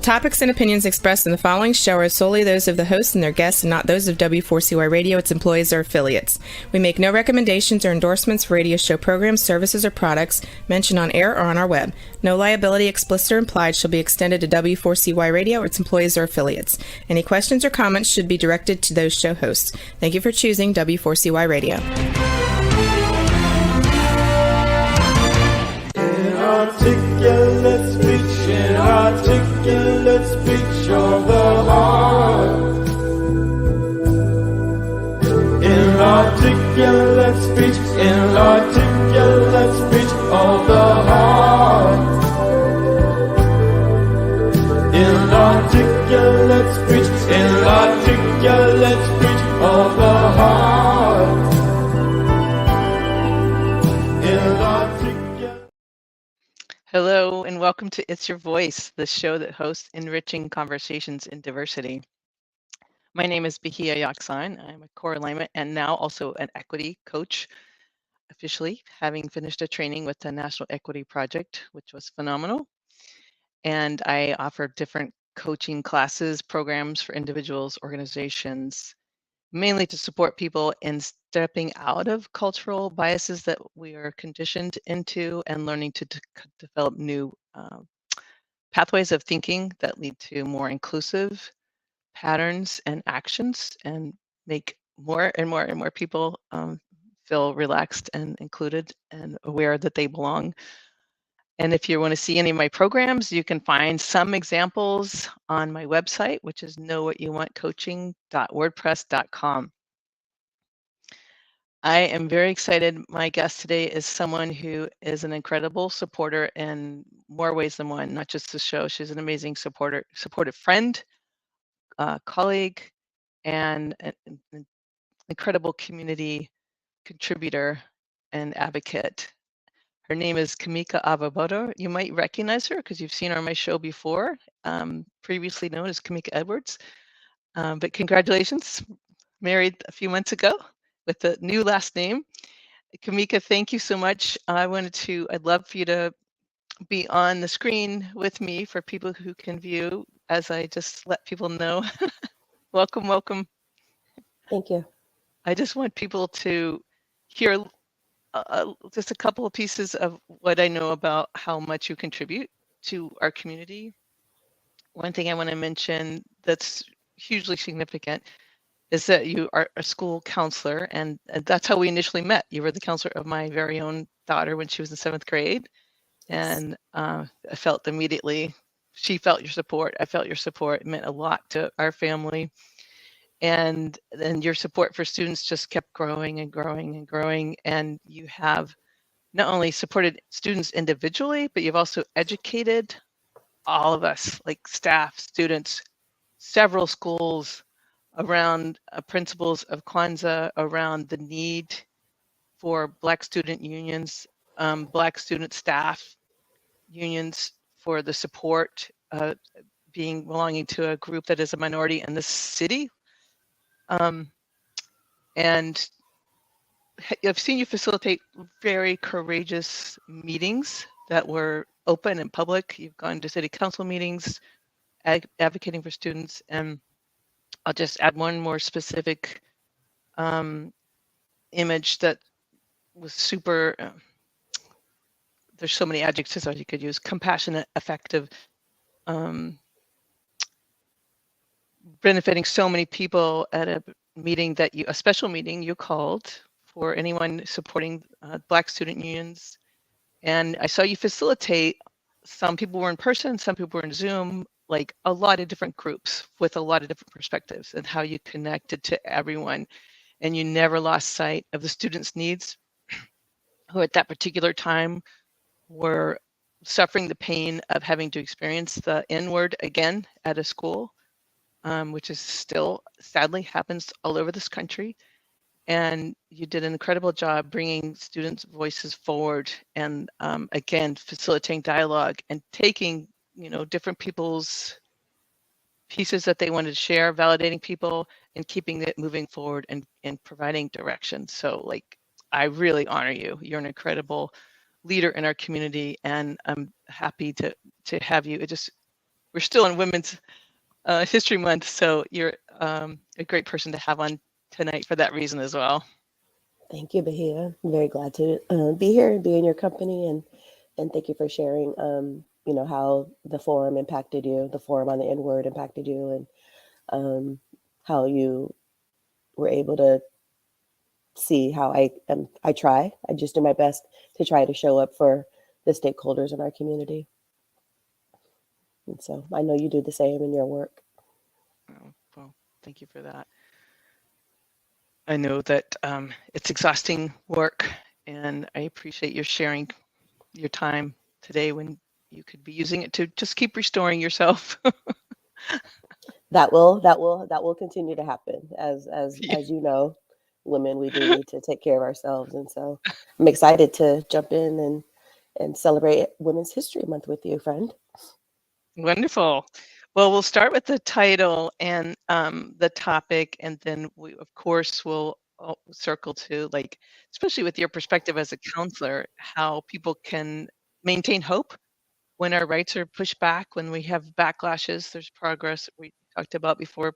topics and opinions expressed in the following show are solely those of the host and their guests and not those of W4CY Radio, its employees, or affiliates. We make no recommendations or endorsements for radio show programs, services, or products mentioned on air or on our web. No liability, explicit or implied, shall be extended to W4CY Radio or its employees or affiliates. Any questions or comments should be directed to those show hosts. Thank you for choosing W4CY Radio. Inarticulate speech, inarticulate speech of the heart. Inarticulate speech, inarticulate speech of the heart. Inarticulate speech, inarticulate speech of the heart. Hello and welcome to It's Your Voice, the show that hosts enriching conversations in diversity. My name is Bahia Yaksan. I'm a core alignment and now also an equity coach, officially having finished a training with the National Equity Project, which was phenomenal. And I offer different coaching classes, programs for individuals, organizations, mainly to support people in stepping out of cultural biases that we are conditioned into and learning to develop new pathways of thinking that lead to more inclusive patterns and actions and make more and more and more people feel relaxed and included and aware that they belong. And if you want to see any of my programs, you can find some examples on my website, which is knowwhatyouvantcoaching.wordpress.com. I am very excited. My guest today is someone who is an incredible supporter in more ways than one, not just the show. She's an amazing supportive friend, colleague, and an incredible community contributor and advocate. Her name is Camica Avobado. You might recognize her because you've seen her on my show before, previously known as Camica Edwards. But congratulations, married a few months ago with a new last name. Camica, thank you so much. I'd love for you to be on the screen with me for people who can view as I just let people know. Welcome, welcome. Thank you. I just want people to hear just a couple of pieces of what I know about how much you contribute to our community. One thing I want to mention that's hugely significant is that you are a school counselor, and that's how we initially met. You were the counselor of my very own daughter when she was in 7th grade, and I felt immediately, she felt your support, I felt your support. It meant a lot to our family. And then your support for students just kept growing and growing and growing. And you have not only supported students individually, but you've also educated all of us, like staff, students, several schools around principles of Kwanzaa, around the need for Black student unions, Black student staff unions for the support, belonging to a group that is a minority in this city. And I've seen you facilitate very courageous meetings that were open and public. You've gone to city council meetings, advocating for students. And I'll just add one more specific image that was super, there's so many adjectives that you could use: compassionate, effective, benefiting so many people at a meeting a special meeting you called for anyone supporting Black student unions. And I saw you facilitate. Some people were in person, some people were in Zoom, like a lot of different groups with a lot of different perspectives, and how you connected to everyone. And you never lost sight of the students' needs, who at that particular time were suffering the pain of having to experience the N-word again at a school, which is still sadly happens all over this country. And you did an incredible job bringing students' voices forward, and again, facilitating dialogue and taking, different people's pieces that they wanted to share, validating people and keeping it moving forward and providing direction. So I really honor you. You're an incredible leader in our community, and I'm happy to have you. It just we're still in Women's History Month, so you're a great person to have on tonight for that reason as well. Thank you, Bahia. I'm very glad to be here and be in your company, and thank you for sharing, how the forum impacted you, the forum on the N-word impacted you, and how you were able to see how I just do my best to try to show up for the stakeholders in our community. And so I know you do the same in your work. Oh, well, thank you for that. I know that it's exhausting work, and I appreciate your sharing your time today when you could be using it to just keep restoring yourself. That will continue to happen. As Yeah. you know, women, we do need to take care of ourselves. And so I'm excited to jump in and celebrate Women's History Month with you, friend. Wonderful. Well, we'll start with the title and the topic, and then we, of course, will circle to, like, especially with your perspective as a counselor, how people can maintain hope when our rights are pushed back, when we have backlashes. There's progress. We talked about before,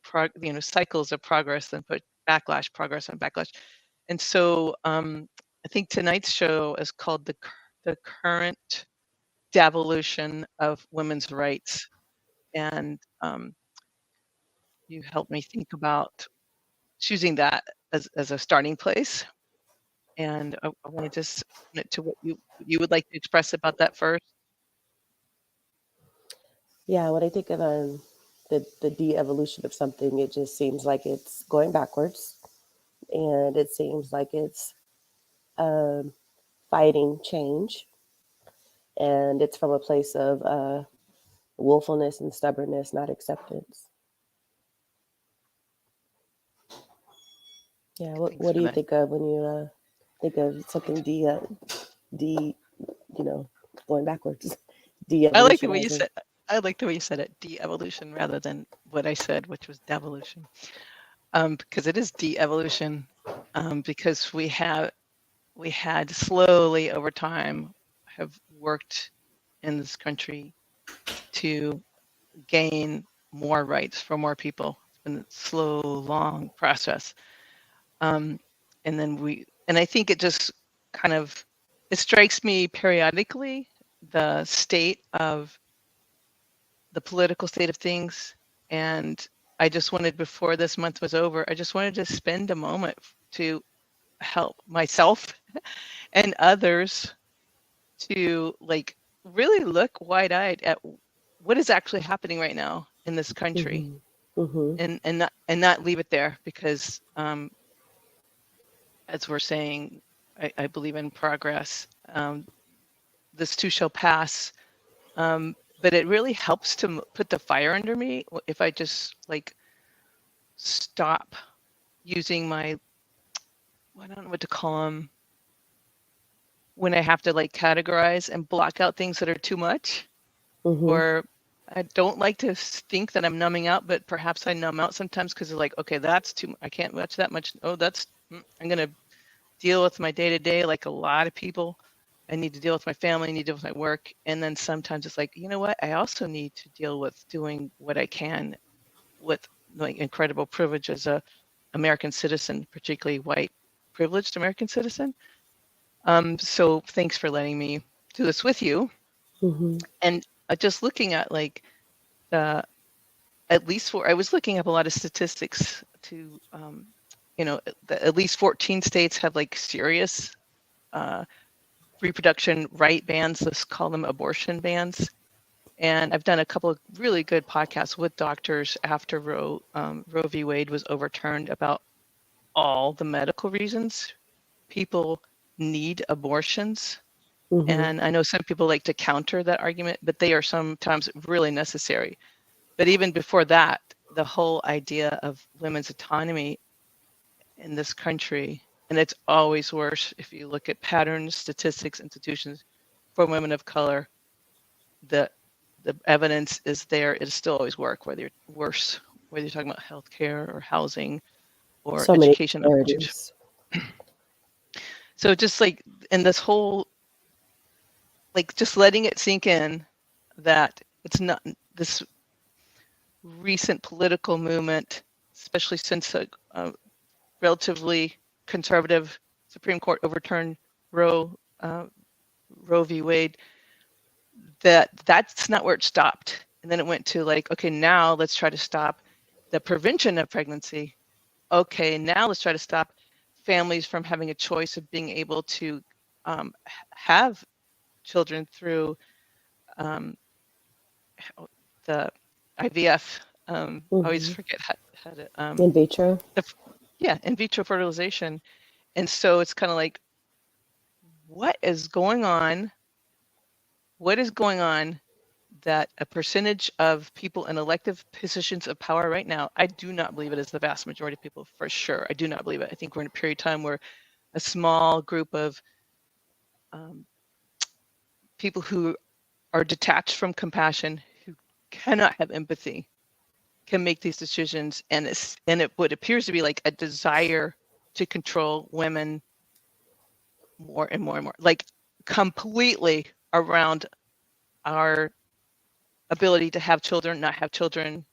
cycles of progress, and put backlash, progress on backlash. And so I think tonight's show is called the current devolution of women's rights. And you helped me think about choosing that as a starting place. And I want to just open it to what you would like to express about that first. Yeah, when I think of the de-evolution of something, it just seems like it's going backwards, and it seems like it's fighting change, and it's from a place of willfulness and stubbornness, not acceptance. Yeah, what do you think of when you think of something going backwards? I like the way you De-evolutionizing. said. I like the way you said it, de-evolution, rather than what I said, which was devolution. Because it is de-evolution, because we had slowly over time have worked in this country to gain more rights for more people. It's been a slow, long process. And I think it just kind of, it strikes me periodically, the state of the political state of things. And I just wanted, before this month was over, I just wanted to spend a moment to help myself and others to, like, really look wide-eyed at what is actually happening right now in this country. Mm-hmm. And not leave it there, because as we're saying, I believe in progress. This too shall pass. But it really helps to put the fire under me if I just, like, stop using my, I don't know what to call them, when I have to, like, categorize and block out things that are too much. Mm-hmm. Or I don't like to think that I'm numbing out, but perhaps I numb out sometimes because they're like, okay, that's too, I can't watch that much. Oh, I'm going to deal with my day-to-day like a lot of people. I need to deal with my family, I need to deal with my work. And then sometimes it's like, you know what? I also need to deal with doing what I can with, like, incredible privilege as a American citizen, particularly white privileged American citizen. So thanks for letting me do this with you. Mm-hmm. And just looking at, like, I was looking up a lot of statistics to, at least 14 states have, like, serious reproduction right bans. Let's call them abortion bans. And I've done a couple of really good podcasts with doctors after Roe v. Wade was overturned about all the medical reasons people need abortions. Mm-hmm. And I know some people like to counter that argument, but they are sometimes really necessary. But even before that, the whole idea of women's autonomy in this country, and it's always worse if you look at patterns, statistics, institutions for women of color, the evidence is there. It's still always whether you're talking about healthcare or housing or So many education. disparities. So just, like, in this whole, like, just letting it sink in that it's not this recent political movement, especially since a relatively conservative Supreme Court overturned Roe v. Wade, that's not where it stopped. And then it went to like, okay, now let's try to stop the prevention of pregnancy. Okay, now let's try to stop families from having a choice of being able to have children through the IVF. Always forget how to In vitro. in vitro fertilization. And so it's kind of like, what is going on? What is going on that a percentage of people in elective positions of power right now, I do not believe it is the vast majority of people, for sure. I do not believe it. I think we're in a period of time where a small group of people who are detached from compassion, who cannot have empathy, can make these decisions. And it what appears to be like a desire to control women more and more and more, like completely around our ability to have children, not have children,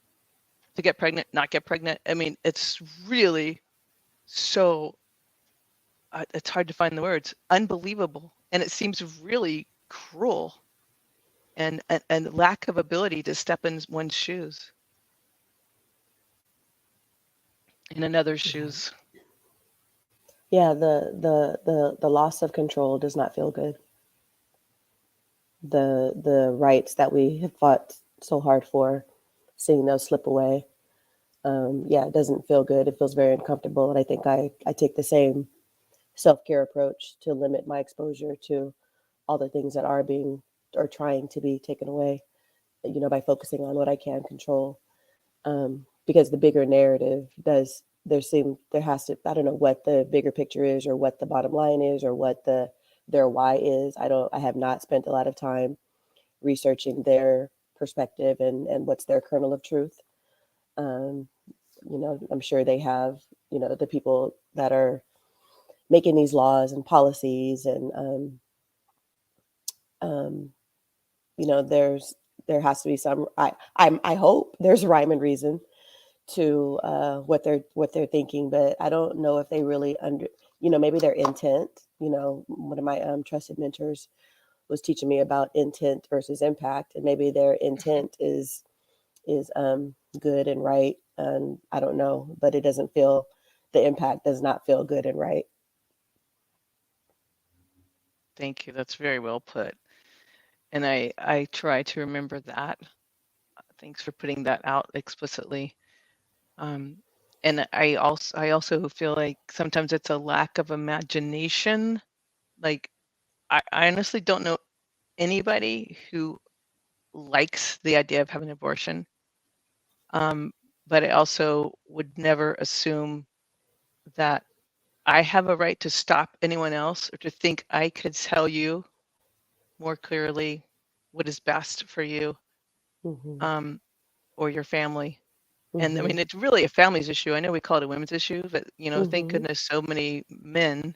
to get pregnant, not get pregnant. I mean, it's really so, it's hard to find the words, unbelievable. And it seems really cruel and lack of ability to step in one's shoes, in another's shoes. Yeah, the loss of control does not feel good. The rights that we have fought so hard for, seeing those slip away, yeah, it doesn't feel good. It feels very uncomfortable, and I think I take the same self-care approach to limit my exposure to all the things that are being or trying to be taken away, you know, by focusing on what I can control. Because the bigger narrative there has to, I don't know what the bigger picture is or what the bottom line is or what their why is. I have not spent a lot of time researching their perspective and what's their kernel of truth. You know, I'm sure they have, you know, the people that are making these laws and policies and you know, there has to be some, I hope there's a rhyme and reason to what they're thinking, but I don't know if they really you know, maybe their intent. You know, one of my trusted mentors was teaching me about intent versus impact, and maybe their intent is good and right, and I don't know, but the impact does not feel good and right. Thank you. That's very well put. And I try to remember that. Thanks for putting that out explicitly. And I also feel like sometimes it's a lack of imagination. Like I honestly don't know anybody who likes the idea of having an abortion. But I also would never assume that I have a right to stop anyone else or to think I could tell you more clearly what is best for you Mm-hmm. or your family. And I Mm-hmm. mean, it's really a family's issue. I know we call it a women's issue, but you know, thank Mm-hmm. goodness so many men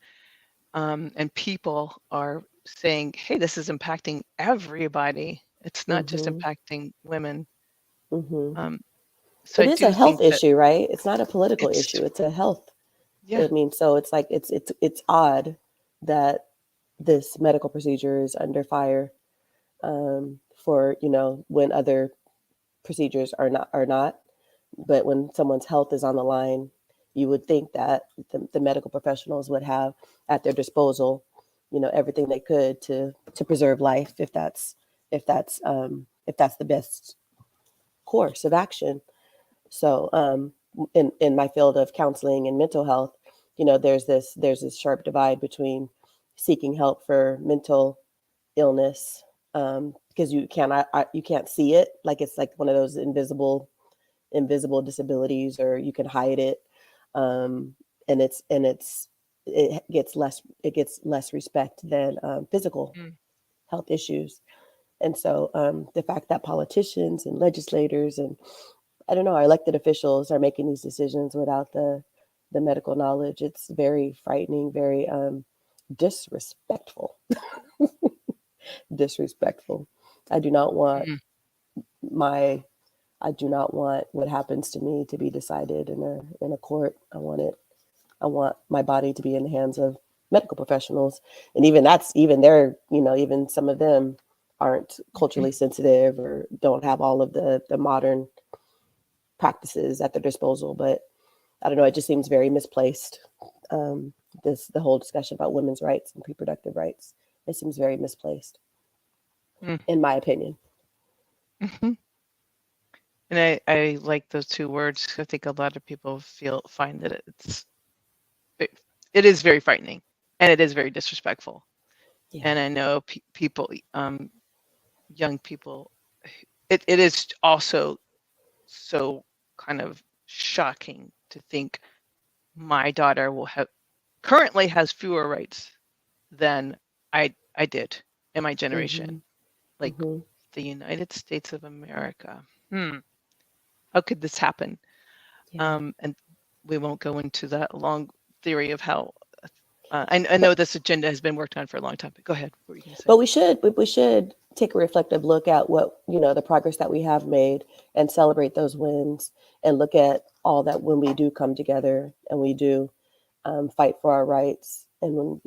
and people are saying, hey, this is impacting everybody. It's not just Mm-hmm. impacting women. Mm-hmm. So It I is a do health think that issue, right? It's not a political it's, issue. It's a health. yeah, I mean, so it's like it's odd that this medical procedure is under fire for, you know, when other procedures are not. But when someone's health is on the line, you would think that the medical professionals would have at their disposal, you know, everything they could to preserve life if that's the best course of action. So in my field of counseling and mental health, you know, there's this sharp divide between seeking help for mental illness, because you can't see it, like it's like one of those invisible disabilities, or you can hide it, um, and it gets less respect than physical mm, health issues. And so the fact that politicians and legislators and, I don't know, our elected officials are making these decisions without the medical knowledge, it's very frightening, very disrespectful. Disrespectful. I do not want mm, my I do not want what happens to me to be decided in a court. I want my body to be in the hands of medical professionals. And even they're, even some of them aren't culturally sensitive or don't have all of the modern practices at their disposal. But I don't know, it just seems very misplaced. The whole discussion about women's rights and reproductive rights, it seems very misplaced, in my opinion. Mm-hmm. And I like those two words. I think a lot of people find that it is very frightening, and it is very disrespectful. Yeah. And I know people, young people, it is also so kind of shocking to think my daughter currently has fewer rights than I did in my generation. Like the United States of America. How could this happen? Yeah. And we won't go into that long theory of how. I know this agenda has been worked on for a long time. But go ahead. What were you going to say? But we should take a reflective look at what, the progress that we have made and celebrate those wins and look at all that when we do come together and we do fight for our rights. And when,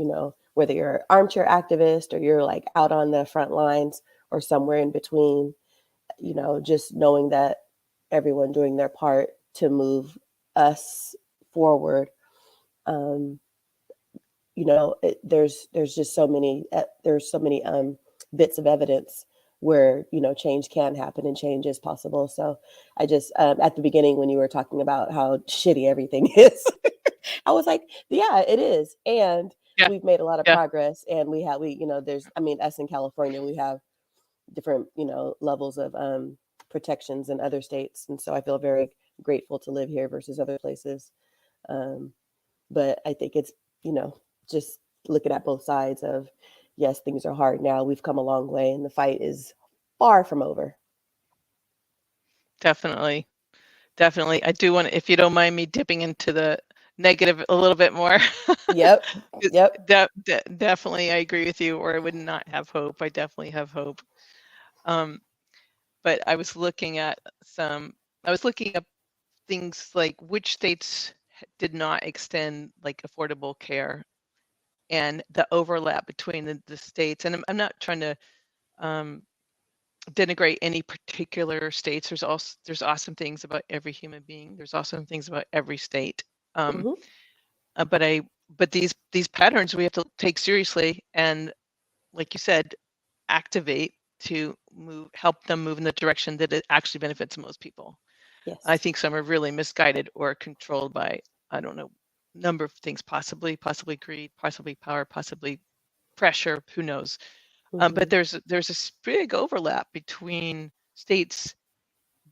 whether you're an armchair activist or you're like out on the front lines or somewhere in between, just knowing that everyone doing their part to move us forward. There's just so many bits of evidence where change can happen and change is possible. So I just at the beginning when you were talking about how shitty everything is, I was like, yeah, it is, and we've made a lot of progress, and there's us in California, we have different levels of protections in other states, and so I feel very grateful to live here versus other places. But I think it's just looking at both sides of, yes, things are hard now. We've come a long way and the fight is far from over. Definitely. I do want to, if you don't mind me dipping into the negative a little bit more. Yep. Definitely, I agree with you, or I would not have hope. I definitely have hope. But I was looking up things like which states did not extend like affordable care and the overlap between the states. And I'm not trying to denigrate any particular states. There's awesome things about every human being. There's awesome things about every state. But these patterns we have to take seriously and, like you said, activate to help them move in the direction that it actually benefits most people. Yes. I think some are really misguided or controlled by, I don't know, number of things, possibly greed, possibly power, possibly pressure, who knows. But there's a big overlap between states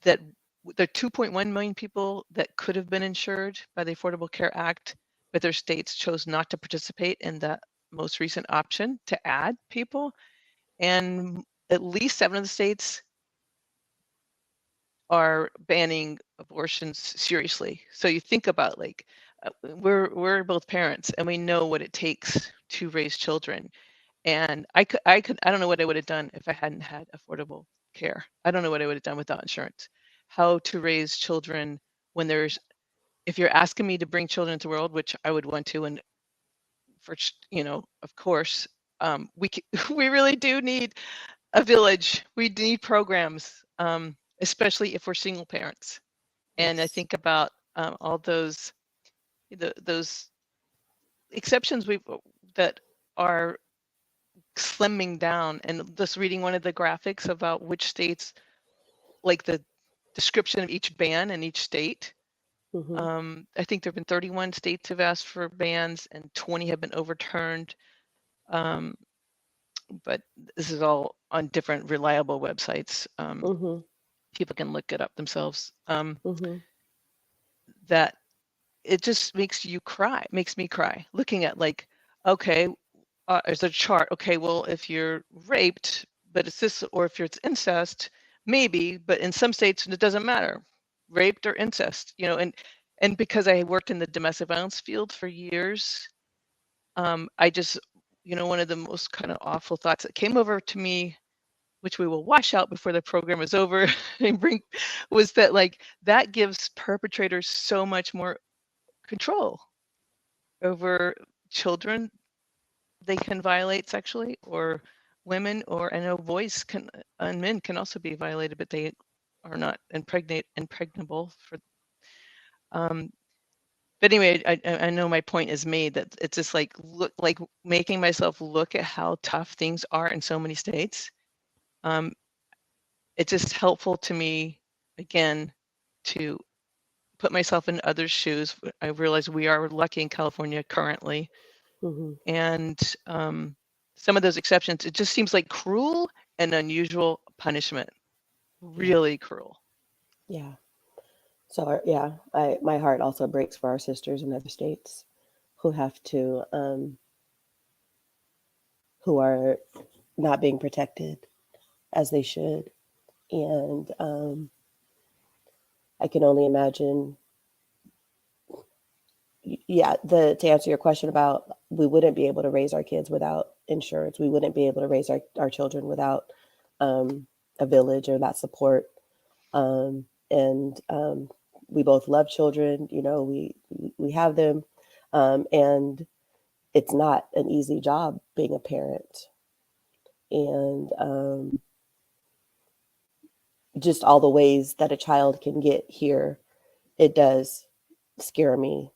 that there are 2.1 million people that could have been insured by the Affordable Care Act, but their states chose not to participate in that most recent option to add people. And at least 7 of the states are banning abortions seriously. So you think about like we're both parents and we know what it takes to raise children. And I don't know what I would have done if I hadn't had affordable care. I don't know what I would have done without insurance. How to raise children when if you're asking me to bring children into the world, which I would want to, and for of course, we really do need a village. We need programs, especially if we're single parents. And I think about all those exceptions that are slimming down, and just reading one of the graphics about which states, like the description of each ban in each state. I think there have been 31 states have asked for bans and 20 have been overturned. But this is all on different reliable websites. People can look it up themselves. That it just makes me cry looking at like, okay, there's a chart. Okay, well, if you're raped, but it's this, or if it's incest, maybe, but in some states it doesn't matter, raped or incest, and because I worked in the domestic violence field for years, I just, one of the most kind of awful thoughts that came over to me which we will wash out before the program is over, was that like that gives perpetrators so much more control over children they can violate sexually, or women, or I know boys can and men can also be violated, but they are not impregnable for. But anyway, I know my point is made that it's just like making myself look at how tough things are in so many states. It's just helpful to me again to put myself in others' shoes. I realize we are lucky in California currently, and some of those exceptions, it just seems like cruel and unusual punishment, really cruel. Yeah. So yeah, my heart also breaks for our sisters in other states who have to who are not being protected as they should, and I can only imagine. Yeah, to answer your question about, we wouldn't be able to raise our kids without insurance. We wouldn't be able to raise our children without a village or that support. And we both love children. You know, we have them, and it's not an easy job being a parent. And just all the ways that a child can get here, it does scare me.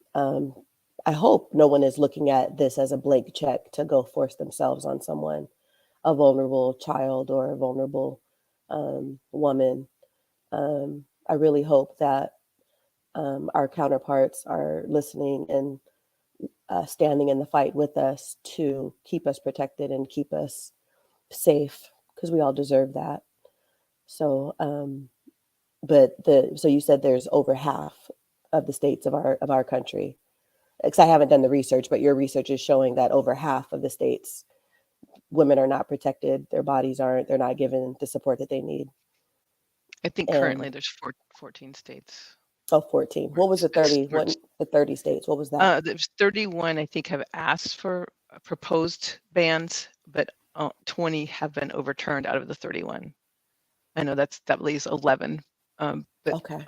I hope no one is looking at this as a blank check to go force themselves on someone, a vulnerable child or a vulnerable woman. I really hope that our counterparts are listening and standing in the fight with us to keep us protected and keep us safe, because we all deserve that. So, so you said there's over half of the states of our country. Because I haven't done the research, but your research is showing that over half of the states, women are not protected. Their bodies aren't. They're not given the support that they need. I think currently there's 14 states. Oh, 14. What was the 30? The 30 states? What was that? There's 31, I think, have asked for proposed bans, but 20 have been overturned out of the 31. I know that leaves 11. But okay.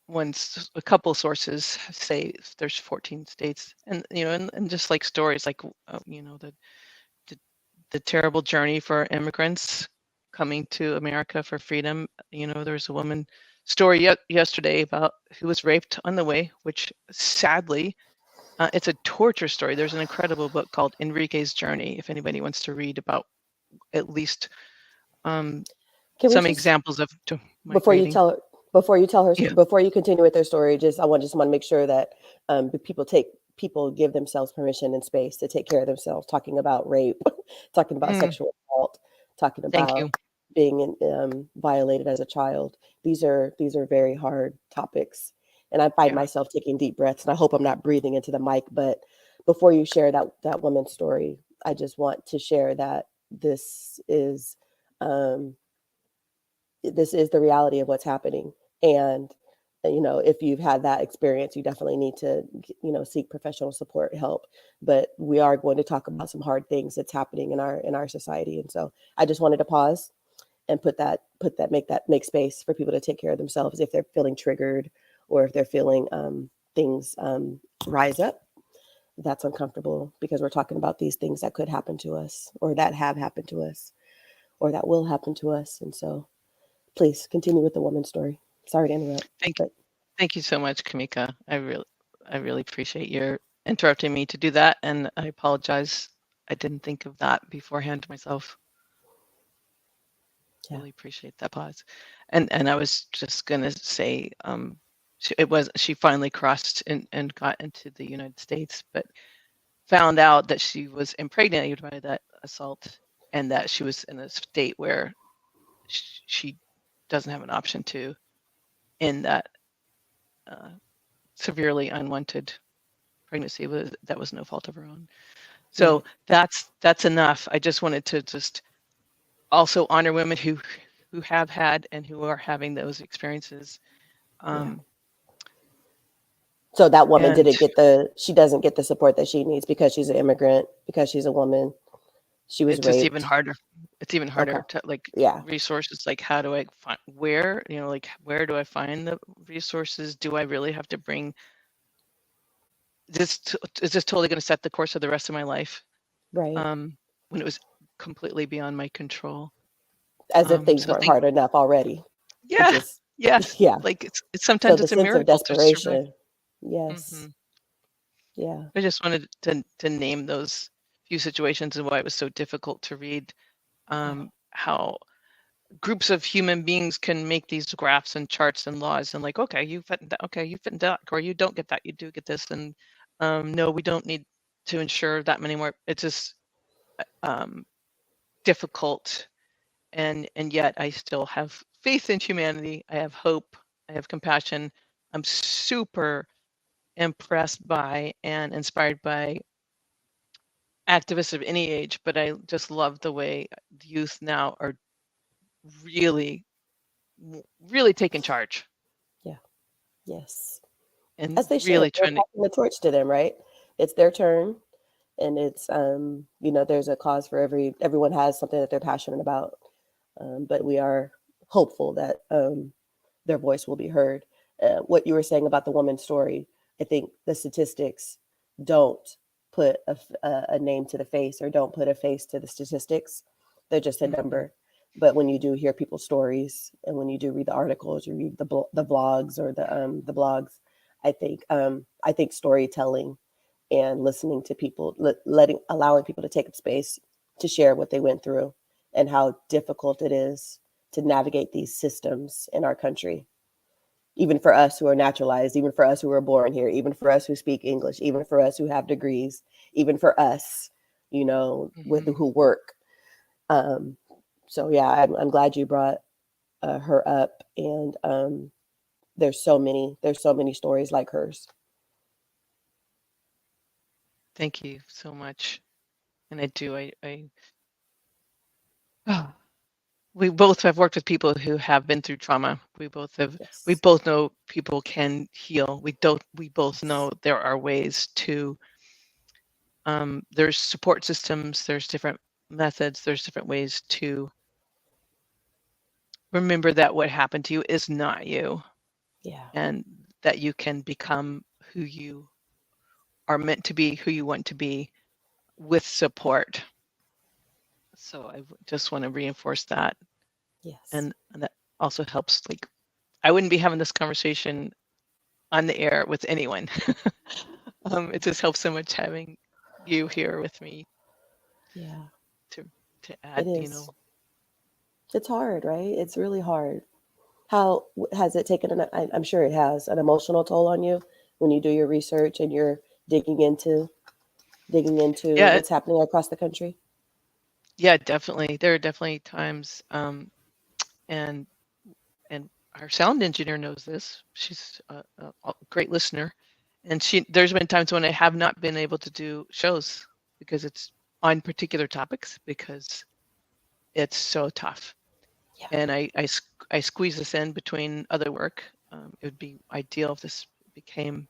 A couple sources say there's 14 states, and and just like stories like the terrible journey for immigrants coming to America for freedom. There's a woman story yesterday about who was raped on the way, which sadly, it's a torture story. There's an incredible book called Enrique's Journey, if anybody wants to read about at least some examples of before you tell her. Before you tell her, before you continue with their story, I just want to make sure that people give themselves permission and space to take care of themselves. Talking about rape, talking about sexual assault, talking about being violated as a child. These are very hard topics, and I find myself taking deep breaths. And I hope I'm not breathing into the mic. But before you share that woman's story, I just want to share that this is the reality of what's happening. And, if you've had that experience, you definitely need to, seek professional support, help. But we are going to talk about some hard things that's happening in our society. And so I just wanted to pause and make space for people to take care of themselves if they're feeling triggered, or if they're feeling things rise up. That's uncomfortable, because we're talking about these things that could happen to us, or that have happened to us, or that will happen to us. And so please continue with the woman's story. Sorry to interrupt. Thank you so much, Camica. I really appreciate your interrupting me to do that, and I apologize. I didn't think of that beforehand myself. Really appreciate that pause. And I was just gonna say, she finally crossed and got into the United States, but found out that she was impregnated by that assault, and that she was in a state where she doesn't have an option to end that severely unwanted pregnancy. That was no fault of her own. So that's enough. I just wanted to just also honor women who have had and who are having those experiences. So that woman she doesn't get the support that she needs because she's an immigrant, because she's a woman. She was raped. Just even harder. It's even Okay. harder to like Yeah. resources. Like, how do I find where, like, where do I find the resources? Do I really have to bring this? Is this totally going to set the course of the rest of my life? Right. When it was completely beyond my control. As if things So weren't hard enough already. It yeah, just, yes. yeah. Like it's So sometimes the it's a sense of miracle to survive. desperation. Yes. Mhm. Yeah. I just wanted to name those few situations and why it was so difficult to read. How groups of human beings can make these graphs and charts and laws and like, okay, you fit in that, okay, you fit in that, or you don't get that, you do get this, and no, we don't need to ensure that many more. It's just difficult, and yet I still have faith in humanity. I have hope. I have compassion. I'm super impressed by and inspired by activists of any age, but I just love the way the youth now are really, really taking charge Yeah. Yes. and As they should. really We're trying to. passing the torch to them, right? It's their turn, and it's there's a cause for everyone has something that they're passionate about. But we are hopeful that their voice will be heard. What you were saying about the woman's story, I think the statistics don't put a name to the face, or don't put a face to the statistics. They're just a number. But when you do hear people's stories, and when you do read the articles, you read the vlogs or the blogs, I think storytelling and listening to people, allowing people to take up space to share what they went through and how difficult it is to navigate these systems in our country, even for us who are naturalized, even for us who were born here, even for us who speak English, even for us who have degrees, even for us, with who work. So yeah, I'm glad you brought her up, and there's so many stories like hers. Thank you so much, and I do. We both have worked with people who have been through trauma. We both Yes. know people can heal. We both know there are ways to. There's support systems. There's different methods. There's different ways to remember that what happened to you is not you, Yeah. and that you can become who you are meant to be, who you want to be, with support. So I just want to reinforce that, Yes. and that also helps. Like, I wouldn't be having this conversation on the air with anyone. It just helps so much having you here with me. Yeah. To add, It is. It's hard, right? It's really hard. How has it taken I'm sure it has an emotional toll on you when you do your research and you're digging into yeah, what's happening across the country? yeah, definitely. There are definitely times, and our sound engineer knows this. She's a great listener, and there's been times when I have not been able to do shows because it's on particular topics, because it's so tough. Yeah. And I squeeze this in between other work. It would be ideal if this became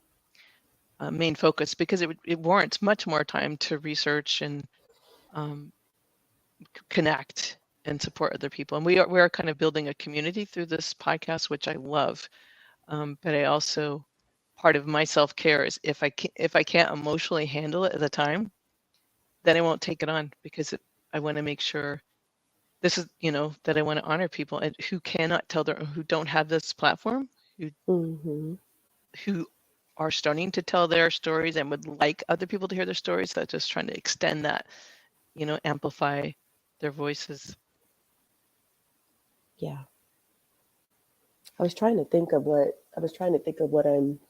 a main focus, because it warrants much more time to research and connect and support other people. And we are kind of building a community through this podcast, which I love. But I also, part of my self-care is if I can't emotionally handle it at the time, then I won't take it on, because I want to make sure this is, that I want to honor people and who cannot who don't have this platform, Mm-hmm. who are starting to tell their stories and would like other people to hear their stories. So just trying to extend that, amplify their voices. Yeah. I was trying to think of what I'm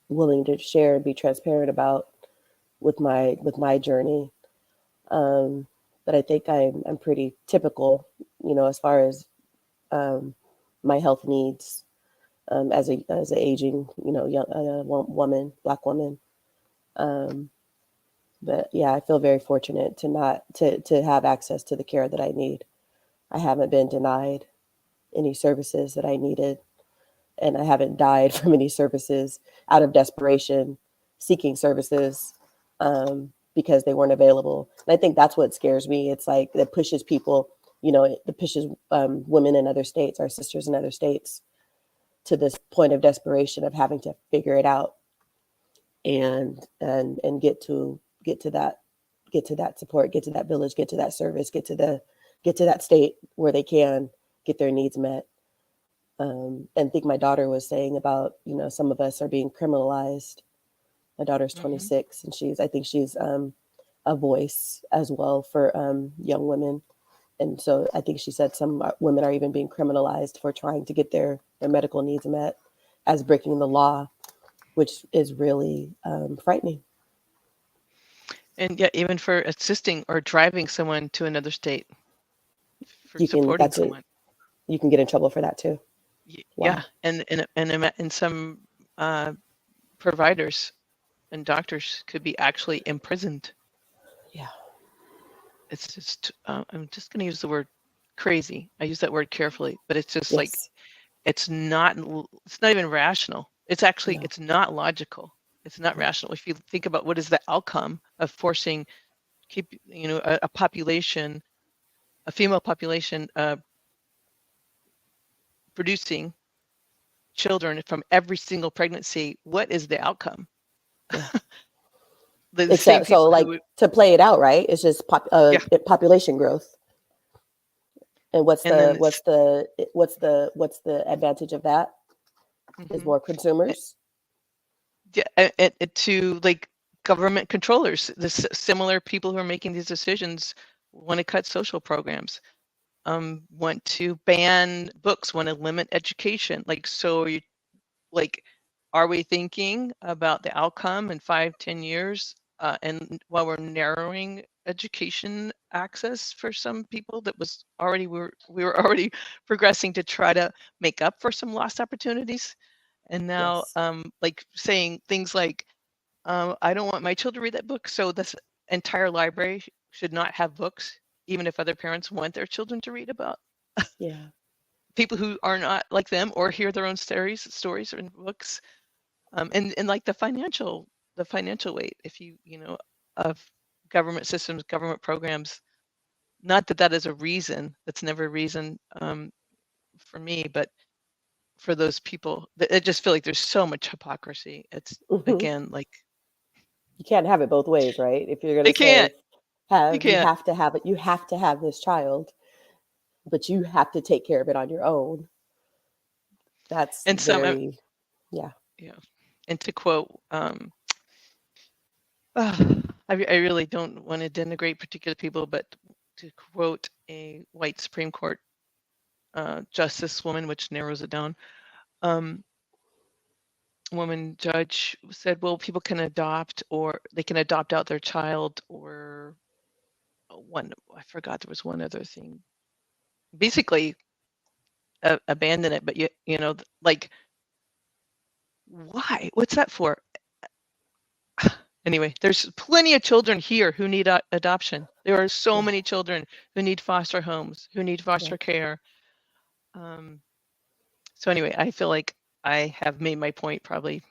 willing to share and be transparent about with my journey. But I think I'm pretty typical, as far as my health needs, as a aging, young woman, Black woman. But yeah, I feel very fortunate to have access to the care that I need. I haven't been denied any services that I needed, and I haven't died from any services out of desperation, seeking services because they weren't available. And I think that's what scares me. It's like that pushes people you know, it pushes women in other states, our sisters in other states, to this point of desperation of having to figure it out and get to that support, get to that village, get to that service, get to that state where they can get their needs met. And I think my daughter was saying about, you know, some of us are being criminalized. My daughter's 26, and I think she's a voice as well for young women. And so I think she said some women are even being criminalized for trying to get their medical needs met as breaking the law, which is really frightening. And yeah, even for assisting or driving someone to another state, for supporting someone. You can get in trouble for that too. Yeah, and some providers and doctors could be actually imprisoned. Yeah. It's just, I'm just going to use the word crazy. I use that word carefully, but it's just like, it's not even rational. It's actually, it's not logical. It's not rational. If you think about what is the outcome of forcing, a population, a female population, producing children from every single pregnancy, what is the outcome? Except so like to play it out, right? It's just population growth. And what's the advantage of that? Is more consumers. Yeah, to like government controllers, the similar people who are making these decisions want to cut social programs, want to ban books, want to limit education. Like, so you, like, are we thinking about the outcome in 5-10 years? And while we're narrowing education access for some people, that was already, we were already progressing to try to make up for some lost opportunities. And now, like saying things like, I don't want my children to read that book, so this entire library should not have books, even if other parents want their children to read about people who are not like them or hear their own stories or books. And like the financial weight, if you know, of government systems, government programs, not that that is a reason, that's never a reason for me, but for those people, I just feel like there's so much hypocrisy. It's again, like, you can't have it both ways, right? If you're going to say, you have to have it, you have to have this child, but you have to take care of it on your own. That's very, yeah. And to quote, I really don't want to denigrate particular people, but to quote a white Supreme Court justice woman, which narrows it down, woman judge said, well, people can adopt, or they can adopt out their child, or I forgot, there was one other thing, basically abandon it. But you know, like, why? What's that for? Anyway, there's plenty of children here who need adoption. There are so many children who need foster homes, who need foster care. So anyway, I feel like I have made my point probably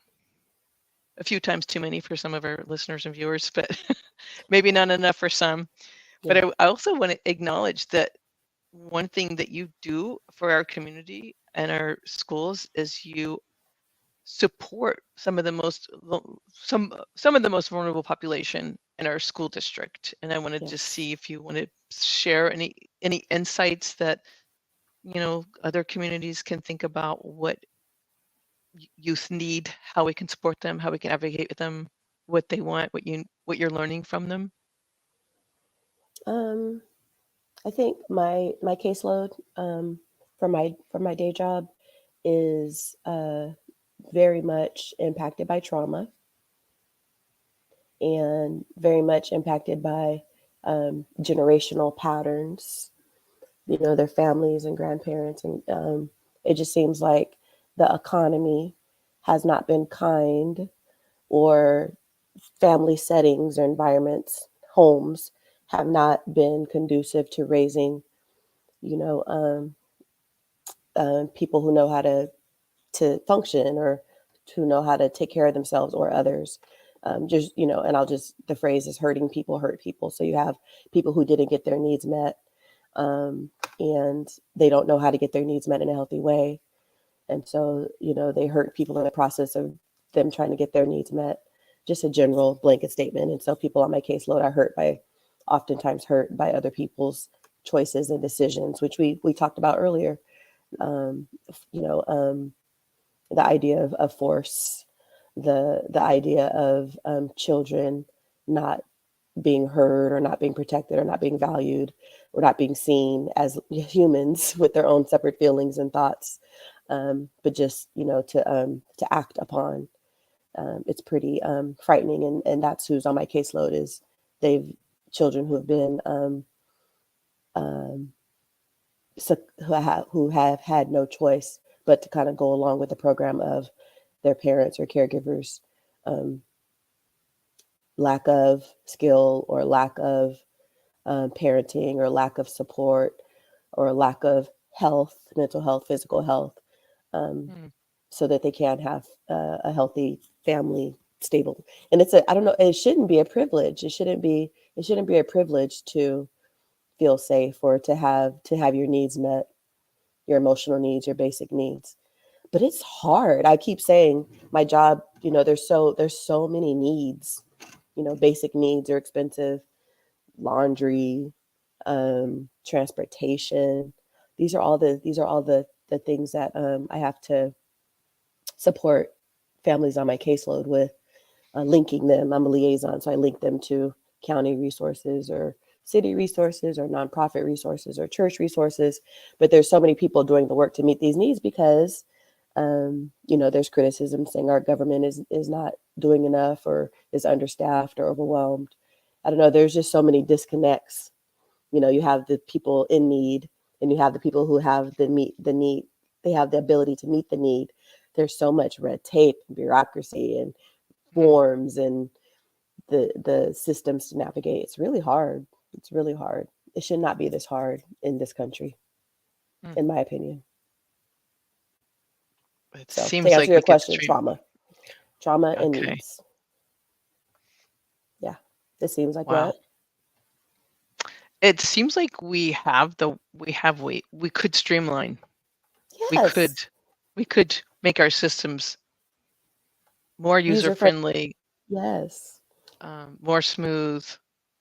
a few times too many for some of our listeners and viewers, but maybe not enough for some. But I also want to acknowledge that one thing that you do for our community and our schools is you support some of the most vulnerable population in our school district. And I want to just see if you want to share any insights that, you know, other communities can think about what youth need, how we can support them, how we can advocate with them, what they want, what you're learning from them. I think my caseload for my day job is very much impacted by trauma and very much impacted by generational patterns, you know, their families and grandparents. And it just seems like the economy has not been kind, or family settings or environments, homes, have not been conducive to raising, you know, people who know how to function, or to know how to take care of themselves or others. Just, you know, and the phrase is hurting people hurt people. So you have people who didn't get their needs met. and they don't know how to get their needs met in a healthy way. And so, they hurt people in the process of them trying to get their needs met. Just a general blanket statement. And so people on my caseload are oftentimes hurt by other people's choices and decisions, which we talked about earlier. Um, the idea of force, the idea of children not being heard or not being protected or not being valued or not being seen as humans with their own separate feelings and thoughts, but just to act upon. It's pretty frightening, and that's who's on my caseload is they've children who have been um, who have had no choice but to kind of go along with the program of their parents or caregivers lack of skill or lack of parenting or lack of support or lack of health, mental health, physical health, so that they can have a healthy family, stable. And I don't know, it shouldn't be a privilege. It shouldn't be a privilege to feel safe or to have your needs met, your emotional needs, your basic needs. But it's hard. I keep saying my job, there's so many needs. Basic needs are expensive, laundry, transportation. These are all the things that I have to support families on my caseload with, linking them. I'm a liaison, so I link them to county resources or city resources or nonprofit resources or church resources. But there's so many people doing the work to meet these needs because there's criticism saying our government is not doing enough or is understaffed or overwhelmed. I don't know. There's just so many disconnects. You have the people in need, and you have the people who have the need. They have the ability to meet the need. There's so much red tape, and bureaucracy, and forms, and the systems to navigate. It's really hard. It's really hard. It should not be this hard in this country, in my opinion. It So seems to answer like your we get question, trauma and Okay. needs. Yeah, it seems like Wow. what? It seems like we could streamline. Yes. We could make our systems more user friendly, Yes. more smooth,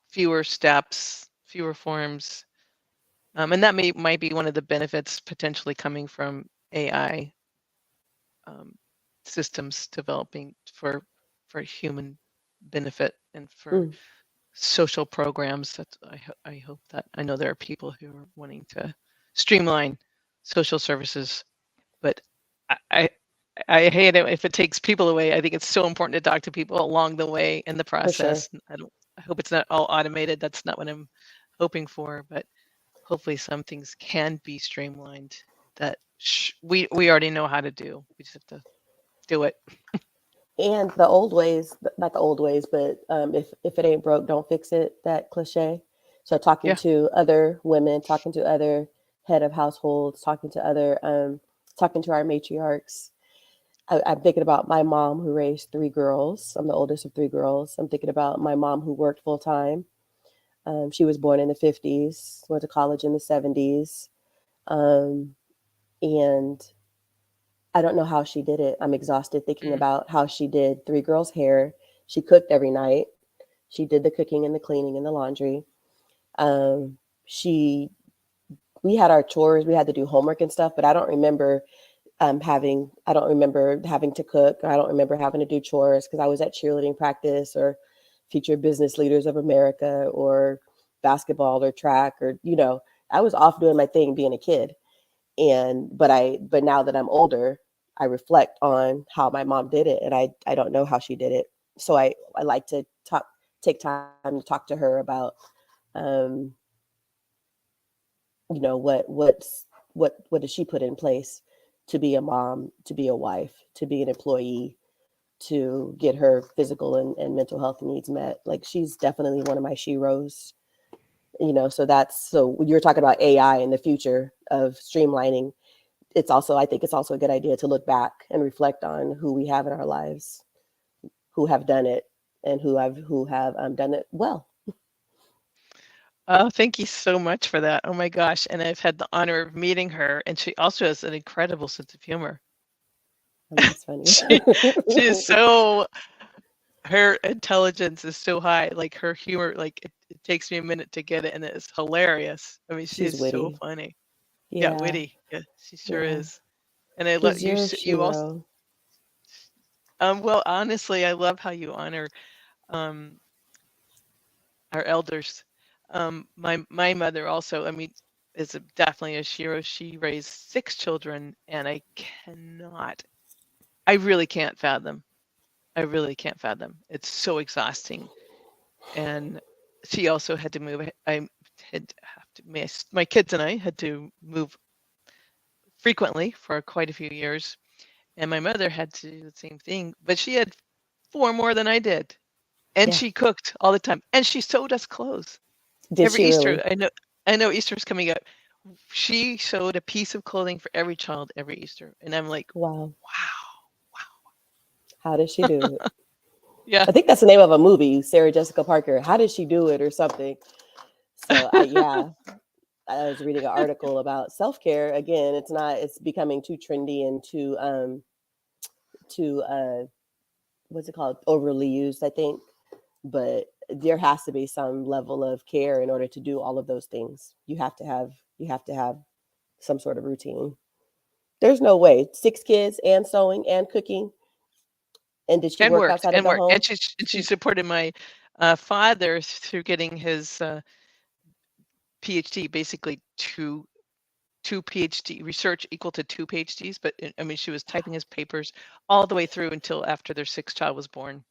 fewer steps, fewer forms. And that might be one of the benefits potentially coming from AI systems developing for human benefit and for Mm, social programs. That I hope that I know there are people who are wanting to streamline social services, but I I hate it if it takes people away. I think it's so important to talk to people along the way in the for sure. process. I hope it's not all automated. That's not what I'm hoping for, but hopefully some things can be streamlined that we already know how to do. We just have to do it. And the old ways, not the old ways, but if it ain't broke, don't fix it. That cliche. So talking Yeah. to other women, talking to other head of households, talking to our matriarchs. I'm thinking about my mom who raised 3 girls. I'm the oldest of 3 girls. I'm thinking about my mom who worked full time. She was born in the 50s, went to college in the 70s. And I don't know how she did it. I'm exhausted thinking about how she did 3 girls' hair. She cooked every night. She did the cooking and the cleaning and the laundry. Um, she, we had our chores. We had to do homework and stuff, but I don't remember having to cook. I don't remember having to do chores because I was at cheerleading practice or Future Business Leaders of America or basketball or track or, I was off doing my thing being a kid. But now that I'm older, I reflect on how my mom did it, and I don't know how she did it. So I like to take time to talk to her about, what does she put in place to be a mom, to be a wife, to be an employee, to get her physical and mental health needs met. Like she's definitely one of my sheroes. So when you're talking about AI in the future of streamlining, I think it's also a good idea to look back and reflect on who we have in our lives, who have done it and who have done it well. Oh, thank you so much for that. Oh my gosh. And I've had the honor of meeting her, and she also has an incredible sense of humor. That's funny. She is so, her intelligence is so high. Like her humor, like it takes me a minute to get it, and it's hilarious. I mean, she She's is so witty. funny. Yeah, Yeah, witty. Yeah, she sure yeah. is. And I love Who's you. your You also, hero? well, honestly, I love how you honor um our elders. My mother also, I mean, is definitely a hero. She raised 6 children, and I really can't fathom. I really can't fathom. It's so exhausting. And she also had to move. I had have to, my kids and I had to move frequently for quite a few years. And my mother had to do the same thing, but she had 4 more than I did. And Yeah. she cooked all the time. And she sewed us clothes. Did Every she Easter, really? I know Easter's coming up. She sewed a piece of clothing for every child every Easter. And I'm like, Wow. wow, How did she do it? yeah. I think that's the name of a movie, Sarah Jessica Parker. How did she do it or something? So yeah, I was reading an article about self-care. Again, it's becoming too trendy and too what's it called? Overly used, I think. But there has to be some level of care in order to do all of those things. You have to have some sort of routine. There's no way. 6 kids and sewing and cooking. And did she And work worked outside of and the worked. And home? she supported my father through getting his PhD, basically two PhD research equal to 2 PhDs. But I mean, she was typing his papers all the way through until after their 6th child was born.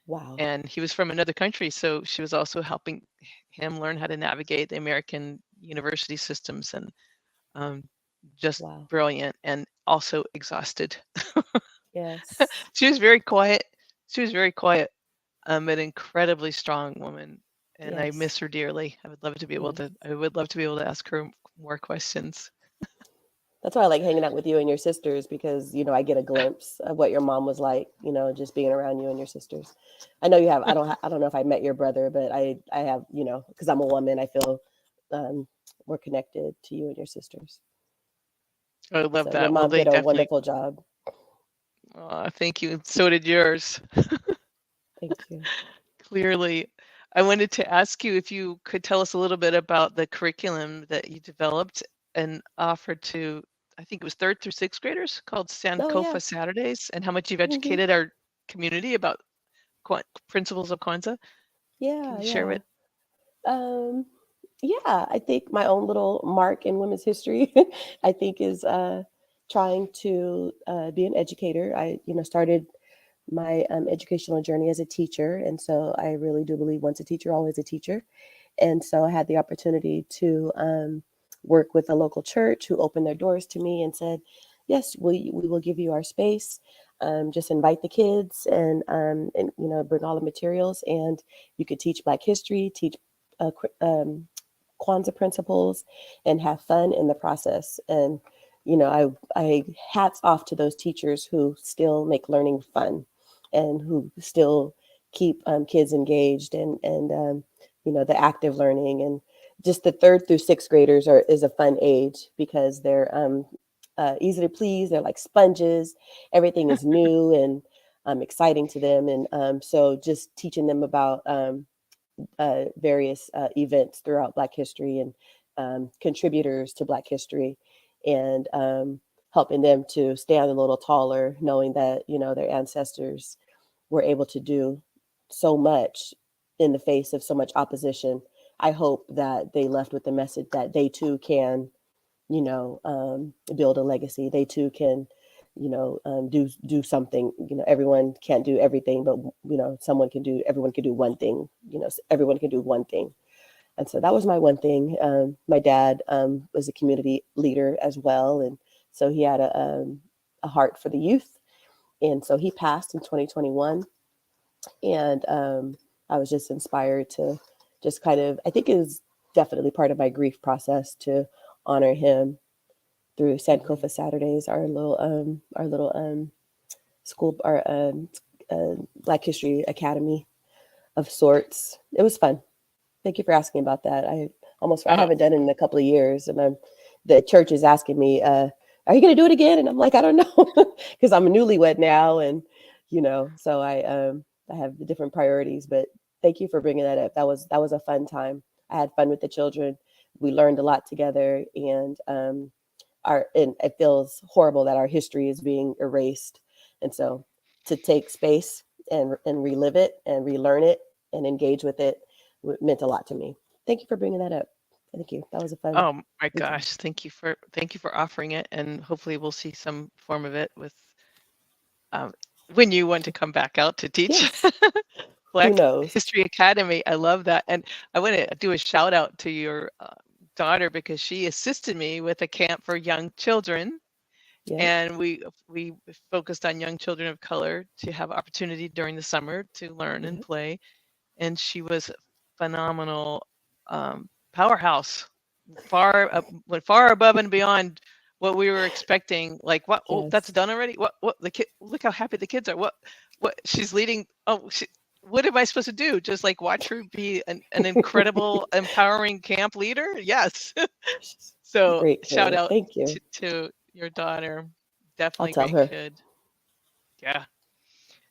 Wow. And he was from another country, so she was also helping him learn how to navigate the American university systems, and um, just Wow. brilliant and also exhausted. Yes. She was very quiet. She was very quiet, an incredibly strong woman, and I Yes. miss her dearly. Yes. I would love to be able to ask her more questions. That's why I like hanging out with you and your sisters because, I get a glimpse of what your mom was like, just being around you and your sisters. I know you have, I don't know if I met your brother, but I have, because I'm a woman, I feel more connected to you and your sisters. I love So your that. Well, mom they did a definitely. wonderful job. Thank you. So did yours. Thank you. Clearly. I wanted to ask you if you could tell us a little bit about the curriculum that you developed and offered to, I think it was 3rd through 6th graders, called Oh yeah. Sankofa Saturdays, and how much you've Hmm. educated our community about principles of Kwanzaa. Can Yeah, you share yeah. it? Um, yeah, I think my own little mark in women's history, I think, is trying to be an educator. I, started my educational journey as a teacher, and so I really do believe once a teacher, always a teacher. And so I had the opportunity to work with a local church who opened their doors to me and said, "Yes, we will give you our space. Just invite the kids and bring all the materials, and you could teach Black history, teach Kwanzaa principles, and have fun in the process." And I hats off to those teachers who still make learning fun, and who still keep kids engaged and the active learning. And just the 3rd through 6th graders is a fun age because they're easy to please. They're like sponges. Everything is new and exciting to them. And so just teaching them about various events throughout Black history and contributors to Black history, and helping them to stand a little taller, knowing that their ancestors were able to do so much in the face of so much opposition. I hope that they left with the message that they too can, build a legacy. They too can, do something. Everyone can't do everything, but everyone can do one thing. Everyone can do one thing. And so that was my one thing. My dad was a community leader as well, and so he had a heart for the youth. And so he passed in 2021, and I was just inspired to just kind of, I think it was definitely part of my grief process to honor him through Sankofa Saturdays, our little school, our Black History Academy of sorts. It was fun. Thank you for asking about that. almost. I Oh, haven't done it in a couple of years, and the church is asking me, "Are you going to do it again?" And I'm like, "I don't know," because I'm a newlywed now, and so I have the different priorities. But thank you for bringing that up. That was a fun time. I had fun with the children. We learned a lot together, and and it feels horrible that our history is being erased, and so to take space and relive it and relearn it and engage with it meant a lot to me. Thank you for bringing that up. Thank you. That was a fun oh my good time. gosh, thank you for offering it, and hopefully we'll see some form of it with um, when you want to come back out to teach. Yes. Who Black knows? History Academy. I love that. And I want to do a shout out to your daughter because she assisted me with a camp for young children. Yeah. And we focused on young children of color to have opportunity during the summer to learn and Yeah. play. And she was phenomenal, powerhouse, went far above and beyond what we were expecting. Like, what? Oh, that's Yes. done already. What? The kid? Look how happy the kids are. What? She's leading. Oh, what am I supposed to do? Just like watch her be an incredible, empowering camp leader? Yes. She's a So great shout kid. out Thank you. to your daughter. I'll Definitely tell great her. kid. Yeah.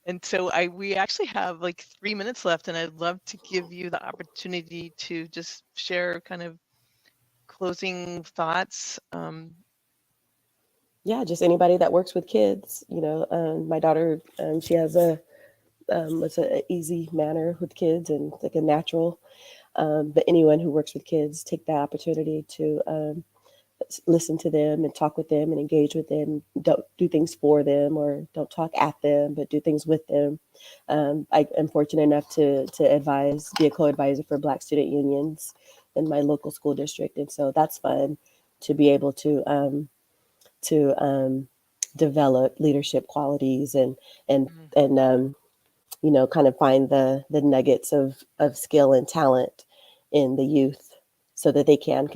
And so we actually have like 3 minutes left, and I'd love to give you the opportunity to just share kind of closing thoughts. Yeah, just anybody that works with kids. My daughter, she has it's an easy manner with kids and like a natural. But anyone who works with kids, take that opportunity to listen to them and talk with them and engage with them. Don't do things for them or don't talk at them, but do things with them. I am fortunate enough to be a co-advisor for Black student unions in my local school district, and so that's fun to be able to develop leadership qualities and Mm. and kind of find the nuggets of skill and talent in the youth so that they can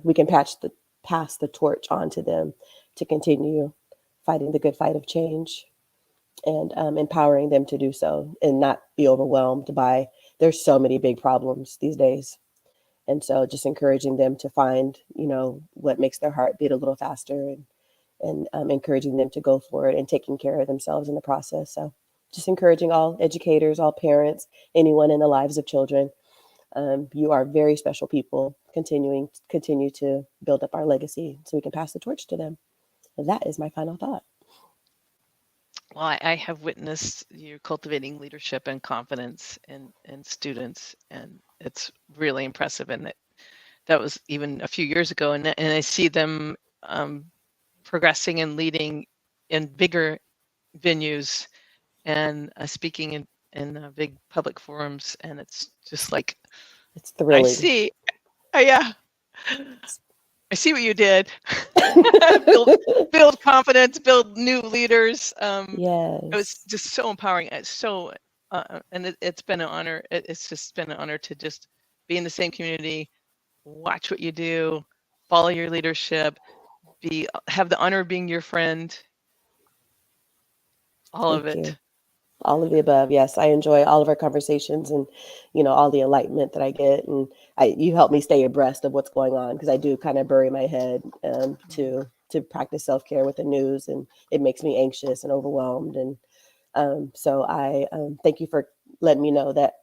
we can pass the torch on to them to continue fighting the good fight of change and empowering them to do so and not be overwhelmed by there's so many big problems these days. And so just encouraging them to find what makes their heart beat a little faster and encouraging them to go for it and taking care of themselves in the process. So just encouraging all educators, all parents, anyone in the lives of children. You are very special people. Continue to build up our legacy so we can pass the torch to them. And that is my final thought. Well, I have witnessed you cultivating leadership and confidence in students, and it's really impressive. And that was even a few years ago, and I see them progressing and leading in bigger venues and speaking in big public forums, and it's just like It's I thrilling. see. Yeah, I see what you did. build confidence, build new leaders. It was Yes. just so empowering. It's so, and it's been an honor. It's just been an honor to just be in the same community, watch what you do, follow your leadership, have the honor of being your friend. All of Thank it. you. All of the above. Yes, I enjoy all of our conversations and all the enlightenment that I get, and you help me stay abreast of what's going on because I do kind of bury my head to practice self-care with the news, and it makes me anxious and overwhelmed. And so I thank you for letting me know that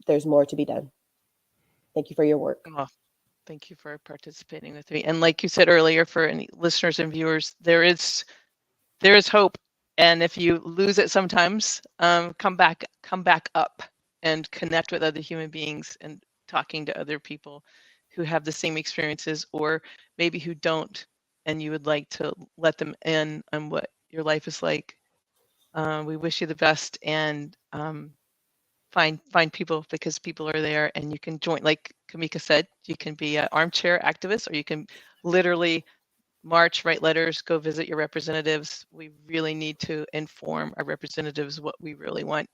there's more to be done. Thank you for your work. Oh, thank you for participating with me. And like you said earlier, for any listeners and viewers, there is hope. And if you lose it sometimes, come back up and connect with other human beings and talking to other people who have the same experiences or maybe who don't, and you would like to let them in on what your life is like. We wish you the best, and find people, because people are there, and you can join. Like Camica said, you can be an armchair activist, or you can literally march, write letters, go visit your representatives. We really need to inform our representatives what we really want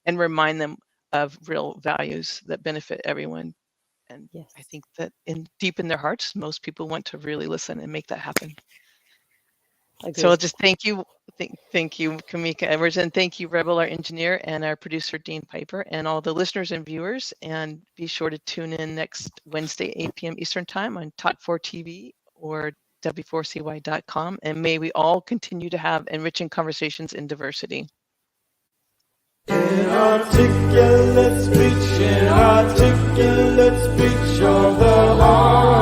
and remind them of real values that benefit everyone. And Yes. I think that deep in their hearts, most people want to really listen and make that happen. So I'll just thank you. Thank you, Camica Edwards, and thank you, Rebel, our engineer, and our producer, Dean Piper, and all the listeners and viewers. And be sure to tune in next Wednesday, 8 p.m. Eastern Time on Talk 4 TV or w4cy.com. And may we all continue to have enriching conversations in diversity. Inarticulate speech of the heart.